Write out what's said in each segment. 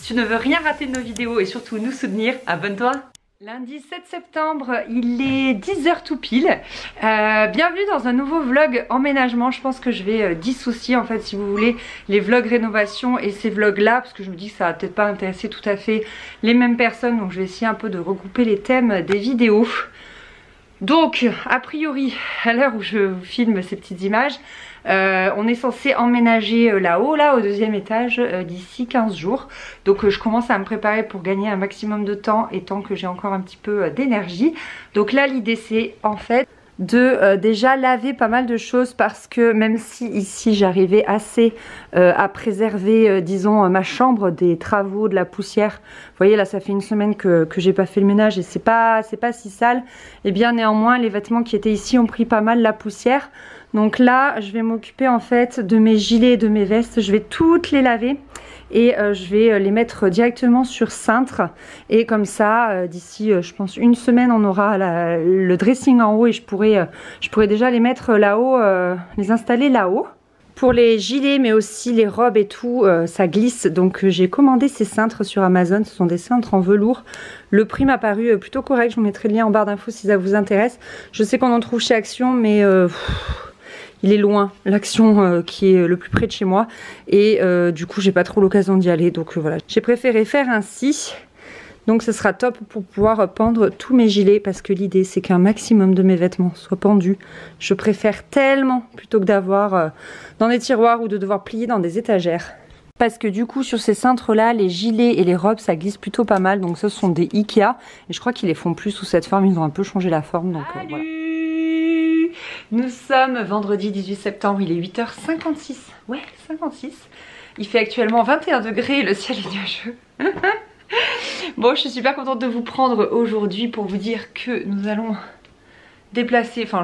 Si tu ne veux rien rater de nos vidéos et surtout nous soutenir, abonne-toi. Lundi 7 septembre, il est 10h tout pile. Bienvenue dans un nouveau vlog emménagement. Je pense que je vais dissocier en fait, si vous voulez, les vlogs rénovation et ces vlogs là, parce que je me dis que ça va peut-être pas intéresser tout à fait les mêmes personnes. Donc je vais essayer un peu de regrouper les thèmes des vidéos. Donc a priori, à l'heure où je vous filme ces petites images, on est censé emménager là-haut, là au 2e étage, d'ici 15 jours. Donc je commence à me préparer pour gagner un maximum de temps et tant que j'ai encore un petit peu d'énergie. Donc là l'idée c'est en fait de déjà laver pas mal de choses, parce que même si ici j'arrivais assez à préserver disons ma chambre des travaux, de la poussière, vous voyez là ça fait une semaine que j'ai pas fait le ménage et c'est pas si sale, et bien néanmoins les vêtements qui étaient ici ont pris pas mal la poussière. Donc là je vais m'occuper en fait de mes gilets et de mes vestes, je vais toutes les laver et je vais les mettre directement sur cintre, et comme ça d'ici je pense une semaine on aura le dressing en haut et je pourrais déjà les mettre là-haut, les installer là-haut. Pour les gilets mais aussi les robes et tout, ça glisse, donc j'ai commandé ces cintres sur Amazon. Ce sont des cintres en velours. Le prix m'a paru plutôt correct, je vous mettrai le lien en barre d'infos si ça vous intéresse. Je sais qu'on en trouve chez Action mais il est loin, l'Action qui est le plus près de chez moi, et du coup j'ai pas trop l'occasion d'y aller, donc voilà, j'ai préféré faire ainsi. Donc ce sera top pour pouvoir pendre tous mes gilets, parce que l'idée c'est qu'un maximum de mes vêtements soient pendus. Je préfère tellement plutôt que d'avoir dans des tiroirs ou de devoir plier dans des étagères. Parce que du coup sur ces cintres là, les gilets et les robes ça glisse plutôt pas mal. Donc ce sont des Ikea et je crois qu'ils les font plus sous cette forme, ils ont un peu changé la forme, donc voilà. Nous sommes vendredi 18 septembre, il est 8h56. Ouais, 56. Il fait actuellement 21 degrés et le ciel est nuageux. Bon, je suis super contente de vous prendre aujourd'hui pour vous dire que nous allons déplacer, enfin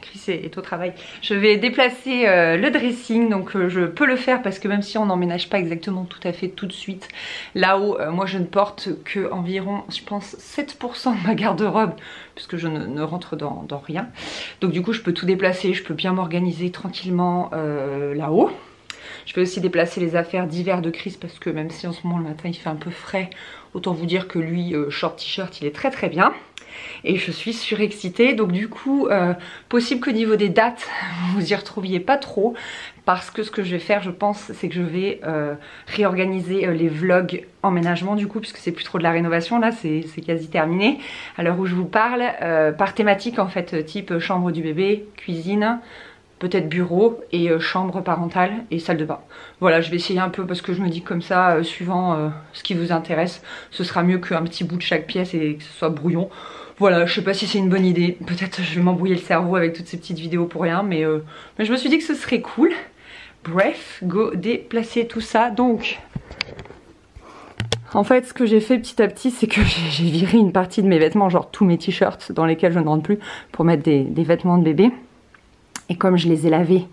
Chris est au travail, je vais déplacer le dressing. Donc je peux le faire parce que même si on n'emménage pas exactement tout à fait tout de suite là-haut, moi je ne porte que environ, je pense, 7% de ma garde-robe, puisque je ne rentre dans rien. Donc du coup je peux tout déplacer, je peux bien m'organiser tranquillement là-haut. Je vais aussi déplacer les affaires d'hiver de Chris, parce que même si en ce moment le matin il fait un peu frais, autant vous dire que lui, short t-shirt, il est très très bien. Et je suis surexcitée, donc du coup, possible qu'au niveau des dates, vous y retrouviez pas trop, parce que ce que je vais faire, je pense, c'est que je vais réorganiser les vlogs emménagement du coup, puisque c'est plus trop de la rénovation, là c'est quasi terminé. À l'heure où je vous parle, par thématique en fait, type chambre du bébé, cuisine, peut-être bureau et chambre parentale et salle de bain. Voilà, je vais essayer un peu parce que je me dis comme ça, suivant ce qui vous intéresse, ce sera mieux qu'un petit bout de chaque pièce et que ce soit brouillon. Voilà, je sais pas si c'est une bonne idée. Peut-être je vais m'embrouiller le cerveau avec toutes ces petites vidéos pour rien, mais je me suis dit que ce serait cool. Bref, go déplacer tout ça. Donc, en fait, ce que j'ai fait petit à petit, c'est que j'ai viré une partie de mes vêtements, genre tous mes t-shirts dans lesquels je ne rentre plus, pour mettre des vêtements de bébé. Et comme je les ai lavés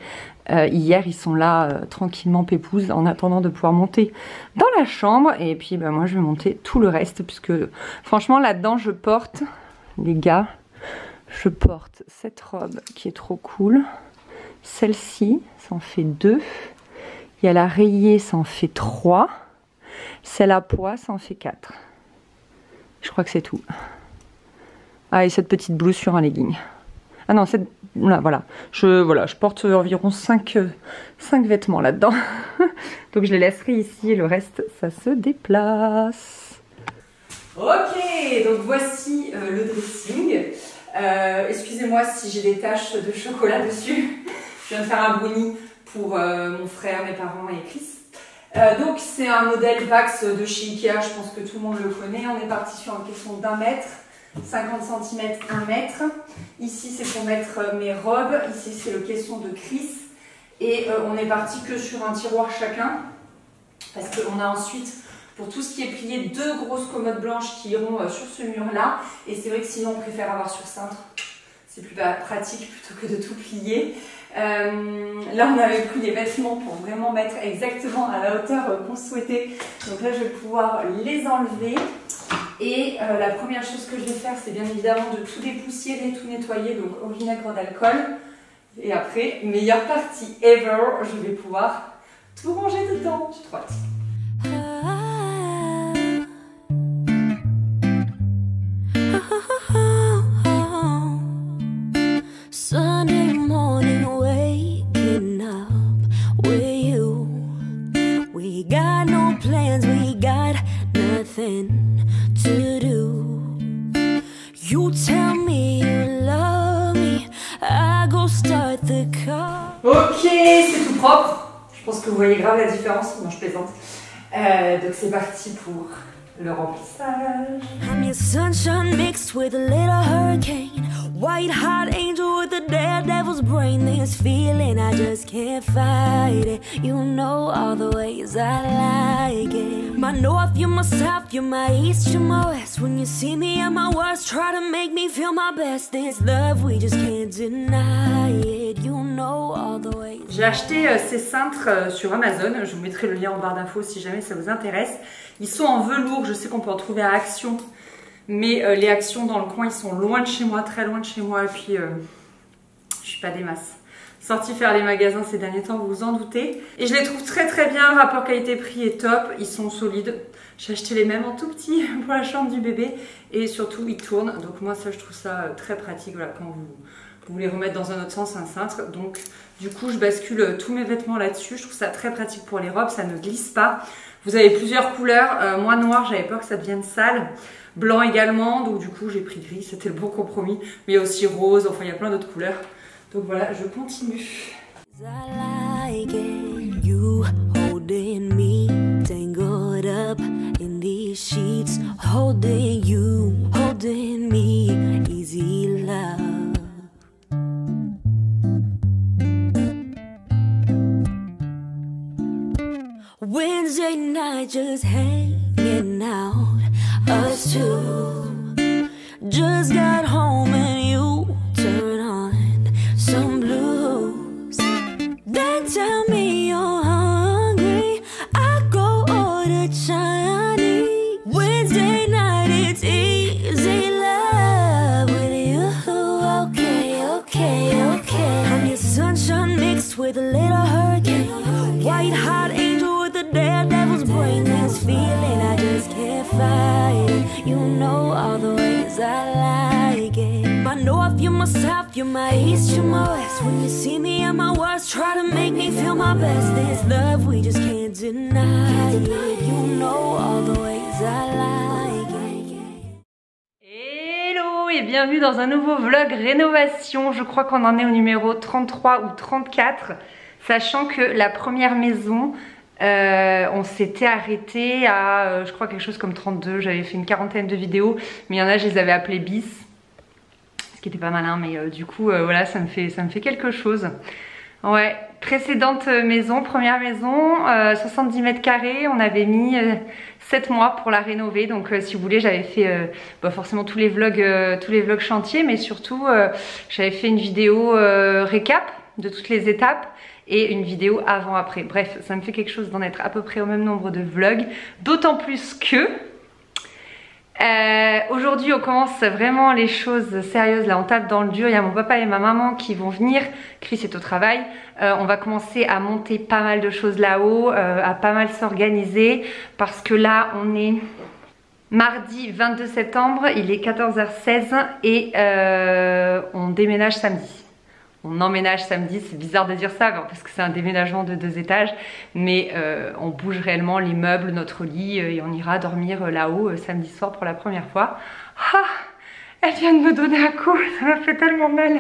hier, ils sont là tranquillement pépouses en attendant de pouvoir monter dans la chambre. Et puis bah, moi je vais monter tout le reste, puisque franchement là-dedans je porte, les gars, je porte cette robe qui est trop cool. Celle-ci, ça en fait 2. Il y a la rayée, ça en fait 3. Celle à pois, ça en fait 4. Je crois que c'est tout. Ah, et cette petite blouse sur un legging. Ah non, voilà. Je porte environ 5 vêtements là-dedans. Donc je les laisserai ici et le reste, ça se déplace. Ok, donc voici le dressing. Excusez-moi si j'ai des taches de chocolat dessus. Je viens de faire un brownie pour mon frère, mes parents et Chris. Donc c'est un modèle Vax de chez Ikea, je pense que tout le monde le connaît. On est parti sur une question d'1 mètre. 50 cm, 1 mètre. Ici c'est pour mettre mes robes. Ici c'est le caisson de Chris. Et on est parti que sur un tiroir chacun. Parce qu'on a ensuite, pour tout ce qui est plié, 2 grosses commodes blanches qui iront sur ce mur là. Et c'est vrai que sinon on préfère avoir sur cintre. C'est plus pratique plutôt que de tout plier. Là on avait pris des vêtements pour vraiment mettre exactement à la hauteur qu'on souhaitait. Donc là je vais pouvoir les enlever. Et la première chose que je vais faire, c'est bien évidemment de tout dépoussiérer, tout nettoyer, donc au vinaigre d'alcool. Et après, meilleure partie ever, je vais pouvoir tout ranger dedans. J'ai trop hâte. Ok, c'est tout propre. Je pense que vous voyez grave la différence. Non, je plaisante. Donc c'est parti pour le remplissage. I'm your sunshine mixed with a little hurricane. White hot angel with a daredevil's brain. This feeling I just can't fight it. You know all the ways I like it. My north, you're my south, you're my east, you're my west. When you see me at my worst, try to make me feel my best. This love, we just can't deny it. You know all the ways. J'ai acheté ces cintres sur Amazon. Je vous mettrai le lien en barre d'infos si jamais ça vous intéresse. Ils sont en velours, je sais qu'on peut en trouver à Action. Mais les Actions dans le coin, ils sont loin de chez moi, très loin de chez moi. Et puis, je suis pas des masses. Sorti faire les magasins ces derniers temps, vous vous en doutez. Et je les trouve très très bien, le rapport qualité-prix est top. Ils sont solides. J'ai acheté les mêmes en tout petit pour la chambre du bébé. Et surtout, ils tournent. Donc moi, ça, je trouve ça très pratique. Voilà, quand vous voulez remettre dans un autre sens un cintre. Donc, du coup, je bascule tous mes vêtements là-dessus. Je trouve ça très pratique pour les robes. Ça ne glisse pas. Vous avez plusieurs couleurs. Moi, noir, j'avais peur que ça devienne sale. Blanc également, donc du coup j'ai pris gris, c'était le bon compromis. Mais il y a aussi rose, enfin il y a plein d'autres couleurs. Donc voilà, je continue. I like it. You holding me, tangled up in these sheets. Holding you, holding me, easy love. Wednesday night just hanging out. Us two just got home and you turn on some blues. Then tell me you're hungry. I go order Chinese. Wednesday night it's easy love with you. Okay, okay, okay. I'm your sunshine mixed with a little hurricane. White hot angel with a daredevil's brain. This feeling I just can't fight it. You know all the ways I like it. My north, you're my south, you're my east, you're my west. When you see me at my worst, try to make me feel my best. This love, we just can't deny it. You know all the ways I like it. Hello et bienvenue dans un nouveau vlog rénovation. Je crois qu'on en est au numéro 33 ou 34. Sachant que la première maison... on s'était arrêté à je crois quelque chose comme 32. J'avais fait une quarantaine de vidéos, mais il y en a je les avais appelées bis, ce qui était pas malin, mais du coup voilà, ça me fait quelque chose. Ouais, précédente maison, première maison, 70 mètres carrés, on avait mis 7 mois pour la rénover. Donc si vous voulez, j'avais fait forcément tous les vlogs chantiers, mais surtout j'avais fait une vidéo récap de toutes les étapes et une vidéo avant-après. Bref, ça me fait quelque chose d'en être à peu près au même nombre de vlogs. D'autant plus que aujourd'hui on commence vraiment les choses sérieuses. Là on tape dans le dur. Il y a mon papa et ma maman qui vont venir. Chris est au travail. On va commencer à monter pas mal de choses là-haut, à pas mal s'organiser. Parce que là on est mardi 22 septembre, il est 14h16 et on déménage samedi. On emménage samedi, c'est bizarre de dire ça parce que c'est un déménagement de 2 étages, mais on bouge réellement les meubles, notre lit et on ira dormir là-haut samedi soir pour la première fois. Ah, elle vient de me donner un coup, ça m'a fait tellement mal.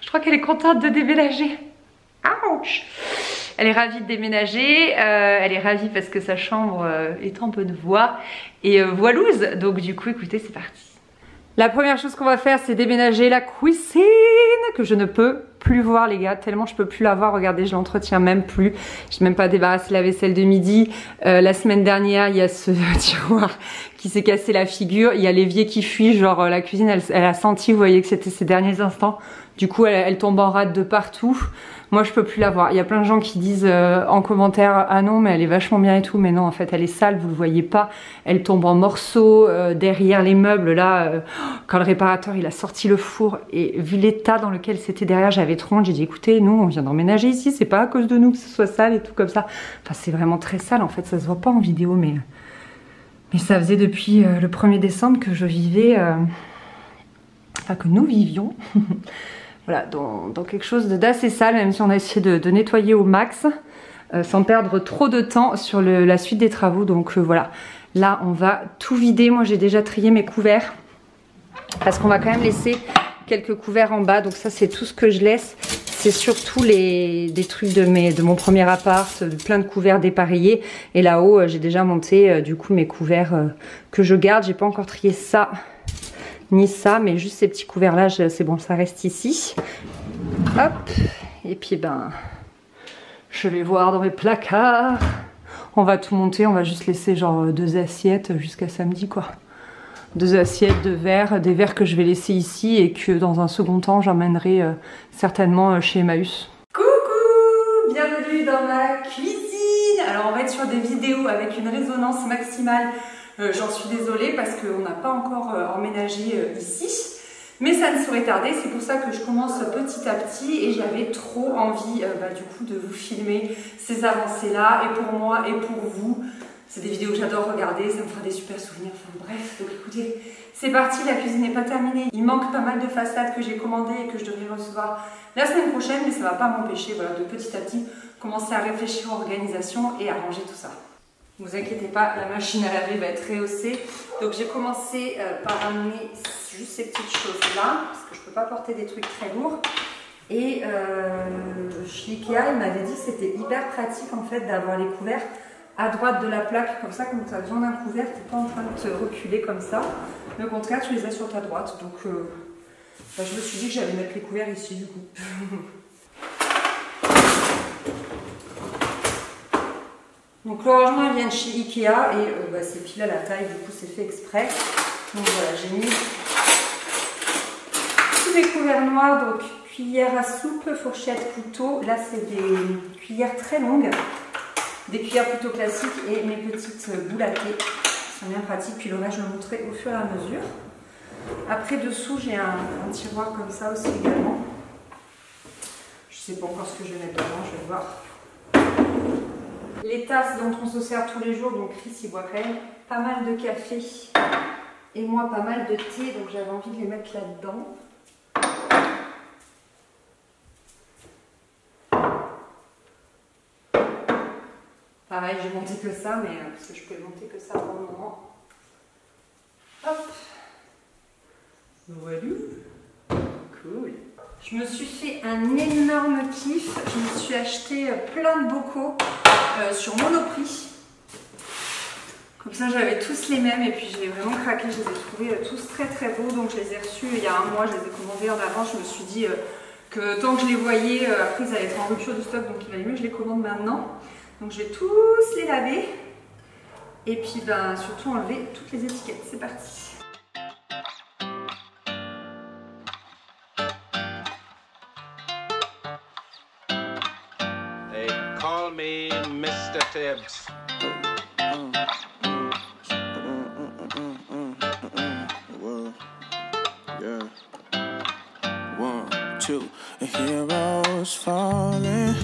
Je crois qu'elle est contente de déménager. Ouch. Elle est ravie de déménager, elle est ravie parce que sa chambre est en bonne voie et voilouze. Donc du coup, écoutez, c'est parti. La première chose qu'on va faire, c'est déménager la cuisine que je ne peux plus voir les gars, tellement je peux plus la voir. Regardez, je l'entretiens même plus. J'ai même pas débarrassé la vaisselle de midi. La semaine dernière, il y a ce tiroir qui s'est cassé la figure. Il y a l'évier qui fuit, genre la cuisine, elle a senti, vous voyez que c'était ces derniers instants. Du coup, elle tombe en rade de partout. Moi, je peux plus la voir. Il y a plein de gens qui disent en commentaire, ah non, mais elle est vachement bien et tout. Mais non, en fait, elle est sale, vous le voyez pas. Elle tombe en morceaux derrière les meubles. Là, quand le réparateur, il a sorti le four et vu l'état dans lequel c'était derrière, j'avais trop honte. J'ai dit, écoutez, nous, on vient d'emménager ici. C'est pas à cause de nous que ce soit sale et tout comme ça. Enfin, c'est vraiment très sale. En fait, ça se voit pas en vidéo, mais ça faisait depuis le 1er décembre que je vivais... Enfin, que nous vivions... Voilà, dans quelque chose d'assez sale, même si on a essayé de nettoyer au max, sans perdre trop de temps sur la suite des travaux. Donc voilà, là on va tout vider. Moi j'ai déjà trié mes couverts, parce qu'on va quand même laisser quelques couverts en bas. Donc ça c'est tout ce que je laisse. C'est surtout des trucs de mon premier appart, plein de couverts dépareillés. Et là-haut, j'ai déjà monté du coup mes couverts que je garde. J'ai pas encore trié ça ni ça, mais juste ces petits couverts là, c'est bon, ça reste ici. Hop, et puis ben, je vais voir dans mes placards. On va tout monter, on va juste laisser genre 2 assiettes jusqu'à samedi quoi. 2 assiettes de verre, des verres que je vais laisser ici et que dans un second temps j'emmènerai certainement chez Emmaüs. Coucou, bienvenue dans ma cuisine. Alors on va être sur des vidéos avec une résonance maximale. J'en suis désolée parce qu'on n'a pas encore emménagé ici. Mais ça ne saurait tarder, c'est pour ça que je commence petit à petit et j'avais trop envie du coup de vous filmer ces avancées-là et pour moi et pour vous. C'est des vidéos que j'adore regarder, ça me fera des super souvenirs, enfin bref, donc écoutez, c'est parti, la cuisine n'est pas terminée. Il manque pas mal de façades que j'ai commandées et que je devrais recevoir la semaine prochaine, mais ça ne va pas m'empêcher voilà, de petit à petit commencer à réfléchir à l'organisation et à ranger tout ça. Ne vous inquiétez pas, la machine à laver va être rehaussée. Donc j'ai commencé par amener juste ces petites choses-là, parce que je ne peux pas porter des trucs très lourds. Et chez Ikea, il m'avait dit que c'était hyper pratique en fait d'avoir les couverts à droite de la plaque, comme ça quand tu as besoin d'un couvert, tu n'es pas en train de te reculer comme ça. Mais au contraire, tu les as sur ta droite. Donc je me suis dit que j'allais mettre les couverts ici du coup. Donc le rangement vient de chez Ikea et c'est pile à la taille, du coup c'est fait exprès. Donc voilà, j'ai mis tous les couverts noirs, donc cuillère à soupe, fourchette, couteau. Là c'est des cuillères très longues, des cuillères plutôt classiques et mes petites boules à thé qui sont bien pratiques. Puis le reste je le montrerai au fur et à mesure. Après dessous j'ai un tiroir comme ça aussi également. Je sais pas encore ce que je vais mettre dedans, je vais voir. Les tasses dont on se sert tous les jours, donc Chris il boit quand même pas mal de café et moi pas mal de thé, donc j'avais envie de les mettre là-dedans. Pareil, j'ai monté que ça, mais parce que je peux monter que ça pour le moment. Hop, voilà, cool. Je me suis fait un énorme kiff, je me suis acheté plein de bocaux sur Monoprix. Comme ça j'avais tous les mêmes et puis j'ai vraiment craqué, je les ai trouvés tous très très beaux. Donc je les ai reçus il y a un mois, je les ai commandés en avance. Je me suis dit que tant que je les voyais, après ils allaient être en rupture de stock, donc il valait mieux que je les commande maintenant. Donc je vais tous les laver et puis surtout enlever toutes les étiquettes. C'est parti. Call me Mr. Tibbs. Yeah. 1, 2, a hero's falling.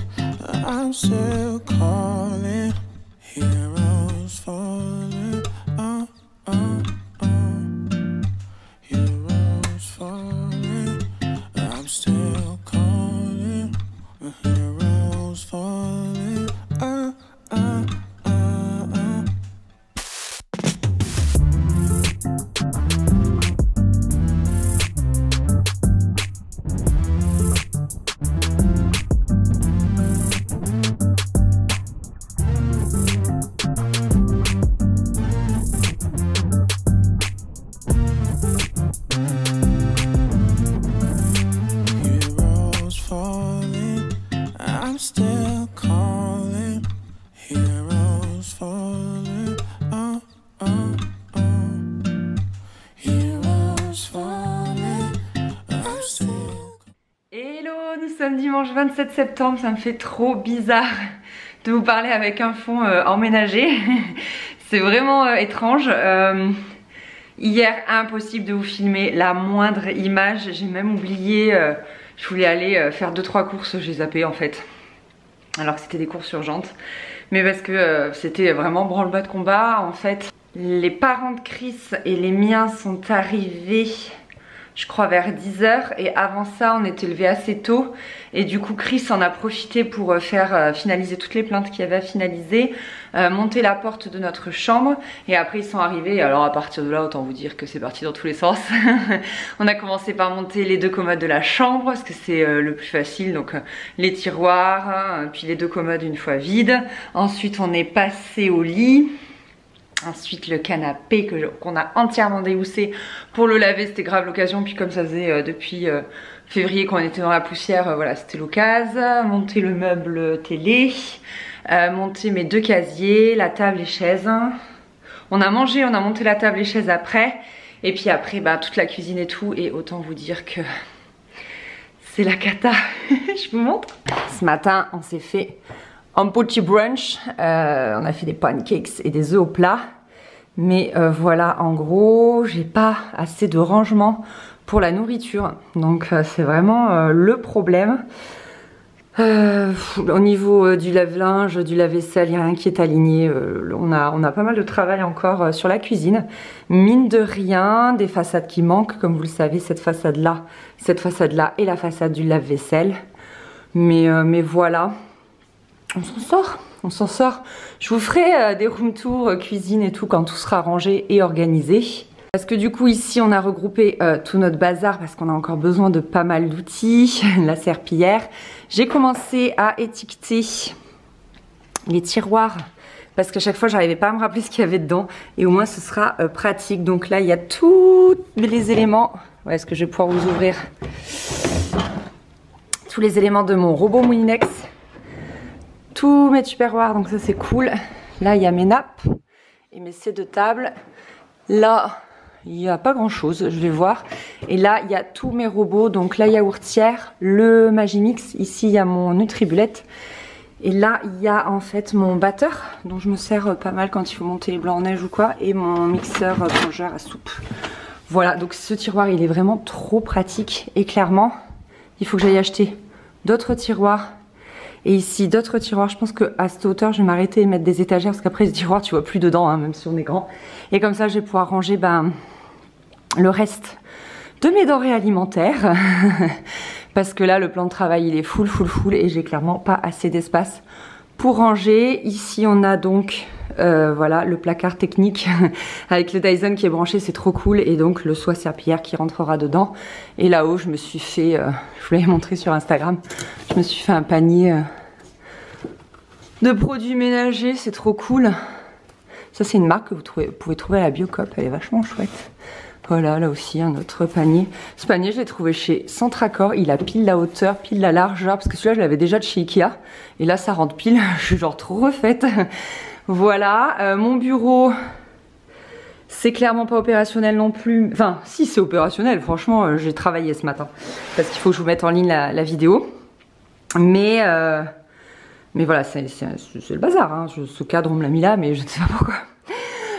I'm still calling. Heroes falling. Oh, oh, oh. Heroes falling. I'm still calling. Heroes falling. Oh, oh, oh, oh. Dimanche 27 septembre, ça me fait trop bizarre de vous parler avec un fond emménagé. C'est vraiment étrange. Hier, impossible de vous filmer la moindre image. J'ai même oublié, je voulais aller faire 2-3 courses, j'ai zappé en fait. Alors que c'était des courses urgentes. Mais parce que c'était vraiment branle-bas de combat. En fait, les parents de Chris et les miens sont arrivés je crois vers 10 h, et avant ça on était levé assez tôt et du coup Chris en a profité pour faire finaliser toutes les plaintes qu'il y avait à finaliser, monter la porte de notre chambre, et après ils sont arrivés. Alors à partir de là, autant vous dire que c'est parti dans tous les sens. On a commencé par monter les 2 commodes de la chambre parce que c'est le plus facile, donc les tiroirs, puis les 2 commodes une fois vides. Ensuite on est passé au lit. Ensuite le canapé qu'on a entièrement déhoussé pour le laver, c'était grave l'occasion. Puis comme ça faisait depuis février qu'on était dans la poussière, voilà, c'était l'occasion. Monter le meuble télé, monter mes 2 casiers, la table et chaises. On a mangé, on a monté la table et chaises après. Et puis après bah, toute la cuisine et tout, et autant vous dire que c'est la cata. Je vous montre. Ce matin on s'est fait un petit brunch, on a fait des pancakes et des œufs au plat, mais voilà, en gros j'ai pas assez de rangement pour la nourriture, donc c'est vraiment le problème. Au niveau du lave-linge, du lave-vaisselle, il n'y a rien qui est aligné. On a pas mal de travail encore sur la cuisine. Mine de rien, des façades qui manquent, comme vous le savez, cette façade-là et la façade du lave-vaisselle. Mais voilà. On s'en sort. Je vous ferai des room tours, cuisine et tout quand tout sera rangé et organisé. Parce que du coup ici on a regroupé tout notre bazar parce qu'on a encore besoin de pas mal d'outils. La serpillière. J'ai commencé à étiqueter les tiroirs parce qu'à chaque fois j'arrivais pas à me rappeler ce qu'il y avait dedans, et au moins ce sera pratique. Donc là il y a tous les éléments. Ouais, est-ce que je vais pouvoir vous ouvrir tous les éléments de mon robot Moulinex? Tous mes tupperwares, donc ça c'est cool. Là il y a mes nappes et mes C de table. Là il n'y a pas grand chose, je vais voir. Et là il y a tous mes robots, donc la yaourtière, le Magimix, ici il y a mon Nutribullet. Et là il y a en fait mon batteur dont je me sers pas mal quand il faut monter les blancs en neige ou quoi, et mon mixeur plongeur à soupe. Voilà, donc ce tiroir il est vraiment trop pratique, et clairement il faut que j'aille acheter d'autres tiroirs. Et ici d'autres tiroirs. Je pense qu'à cette hauteur je vais m'arrêter et mettre des étagères, parce qu'après ce tiroir tu vois plus dedans, hein, même si on est grand. Et comme ça je vais pouvoir ranger le reste de mes denrées alimentaires. Parce que là le plan de travail il est full et j'ai clairement pas assez d'espace pour ranger. Ici on a donc voilà le placard technique avec le Dyson qui est branché, c'est trop cool, et donc le soie serpillière qui rentrera dedans. Et là-haut je me suis fait, je vous l'avais montré sur Instagram, je me suis fait un panier de produits ménagers, c'est trop cool. Ça c'est une marque que vous pouvez trouver à la Biocop, elle est vachement chouette. Voilà, là aussi un autre panier. Ce panier je l'ai trouvé chez Centracor, il a pile la hauteur, pile la largeur, parce que celui-là je l'avais déjà de chez Ikea, et là ça rentre pile, je suis genre trop refaite. Voilà, mon bureau, c'est clairement pas opérationnel non plus. Enfin, si c'est opérationnel, franchement, j'ai travaillé ce matin. Parce qu'il faut que je vous mette en ligne la vidéo. Mais voilà, c'est le bazar. Hein. Ce cadre, on me l'a mis là, mais je ne sais pas pourquoi.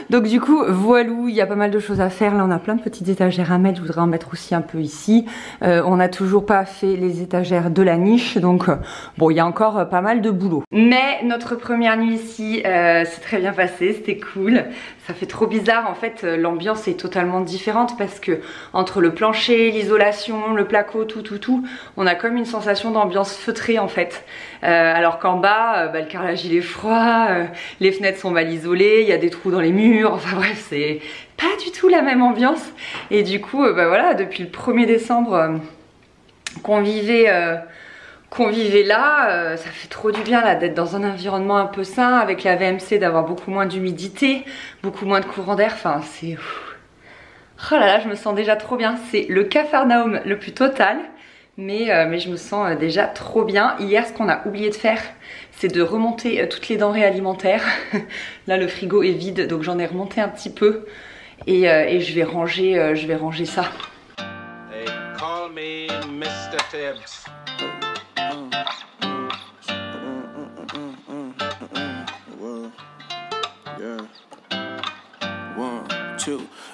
Donc du coup, voilou, il y a pas mal de choses à faire. Là, on a plein de petites étagères à mettre. Je voudrais en mettre aussi un peu ici. On n'a toujours pas fait les étagères de la niche. Donc, bon, il y a encore pas mal de boulot. Mais notre première nuit ici, c'est très bien passé. C'était cool. Ça fait trop bizarre. En fait, l'ambiance est totalement différente parce que entre le plancher, l'isolation, le placo, tout, on a comme une sensation d'ambiance feutrée en fait. Alors qu'en bas, le carrelage il est froid, les fenêtres sont mal isolées, il y a des trous dans les murs, enfin bref, c'est pas du tout la même ambiance. Et du coup, voilà, depuis le 1er décembre qu'on vivait là, ça fait trop du bien là d'être dans un environnement un peu sain, avec la VMC, d'avoir beaucoup moins d'humidité, beaucoup moins de courant d'air, enfin c'est... Oh là là, je me sens déjà trop bien, c'est le Capharnaüm le plus total. Mais je me sens déjà trop bien. Hier, ce qu'on a oublié de faire, c'est de remonter toutes les denrées alimentaires. Là, le frigo est vide, donc j'en ai remonté un petit peu. Et je vais ranger ça. They call me Mr. Tibbs.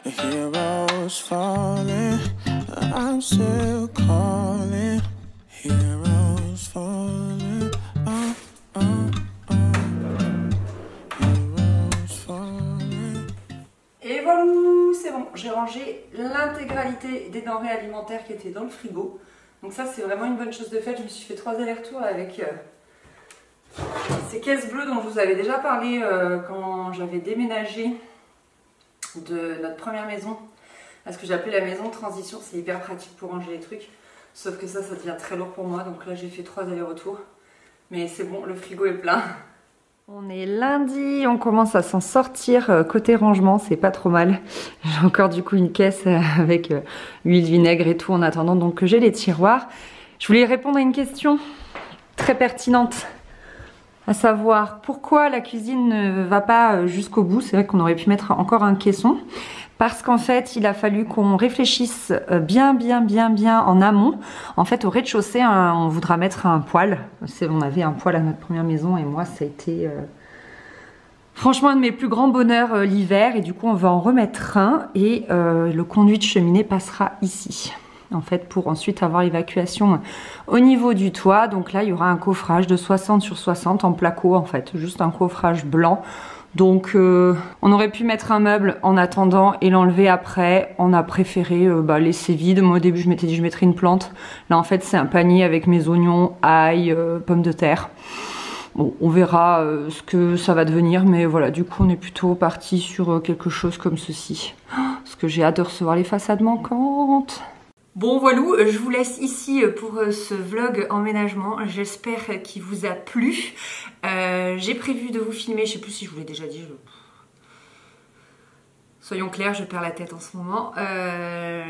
And heroes falling, I'm still calling. Heroes falling, heroes falling. Et voilà, c'est bon, j'ai rangé l'intérieur l'intégralité des denrées alimentaires qui étaient dans le frigo. Donc ça c'est vraiment une bonne chose de faite. Je me suis fait 3 allers-retours avec ces caisses bleues dont je vous avais déjà parlé quand j'avais déménagé de notre première maison. Parce que j'ai appelé la maison transition, c'est hyper pratique pour ranger les trucs. Sauf que ça devient très lourd pour moi. Donc là j'ai fait 3 allers-retours. Mais c'est bon, le frigo est plein. On est lundi, on commence à s'en sortir côté rangement, c'est pas trop mal. J'ai encore du coup une caisse avec huile, vinaigre et tout en attendant donc que j'ai les tiroirs. Je voulais répondre à une question très pertinente, à savoir pourquoi la cuisine ne va pas jusqu'au bout. C'est vrai qu'on aurait pu mettre encore un caisson. Parce qu'en fait, il a fallu qu'on réfléchisse bien en amont. En fait, au rez-de-chaussée, on voudra mettre un poêle. On avait un poêle à notre première maison et moi, ça a été franchement un de mes plus grands bonheurs l'hiver. Et du coup, on va en remettre un et le conduit de cheminée passera ici. En fait, pour ensuite avoir l'évacuation au niveau du toit. Donc là, il y aura un coffrage de 60 sur 60 en placo, en fait. Juste un coffrage blanc. Donc on aurait pu mettre un meuble en attendant et l'enlever après. On a préféré laisser vide. Moi au début je m'étais dit je mettrais une plante. Là en fait c'est un panier avec mes oignons, ail, pommes de terre. Bon, on verra ce que ça va devenir. Mais voilà, du coup on est plutôt parti sur quelque chose comme ceci. Parce que j'ai hâte de recevoir les façades manquantes. Bon voilà, je vous laisse ici pour ce vlog emménagement. J'espère qu'il vous a plu. J'ai prévu de vous filmer, je sais plus si je vous l'ai déjà dit. Soyons clairs, je perds la tête en ce moment.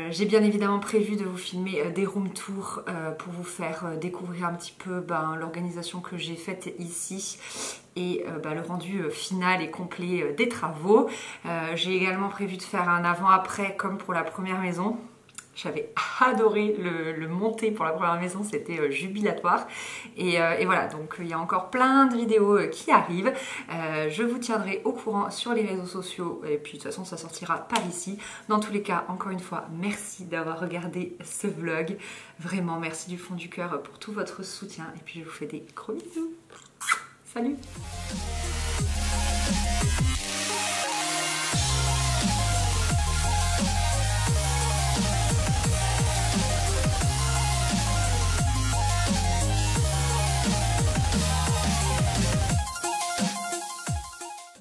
J'ai bien évidemment prévu de vous filmer des room tours pour vous faire découvrir un petit peu l'organisation que j'ai faite ici et le rendu final et complet des travaux. J'ai également prévu de faire un avant-après comme pour la première maison. J'avais adoré le monter pour la première maison, c'était jubilatoire. Et voilà, donc il y a encore plein de vidéos qui arrivent. Je vous tiendrai au courant sur les réseaux sociaux. Et puis de toute façon, ça sortira par ici. Dans tous les cas, encore une fois, merci d'avoir regardé ce vlog. Vraiment, merci du fond du cœur pour tout votre soutien. Et puis je vous fais des gros bisous. Salut!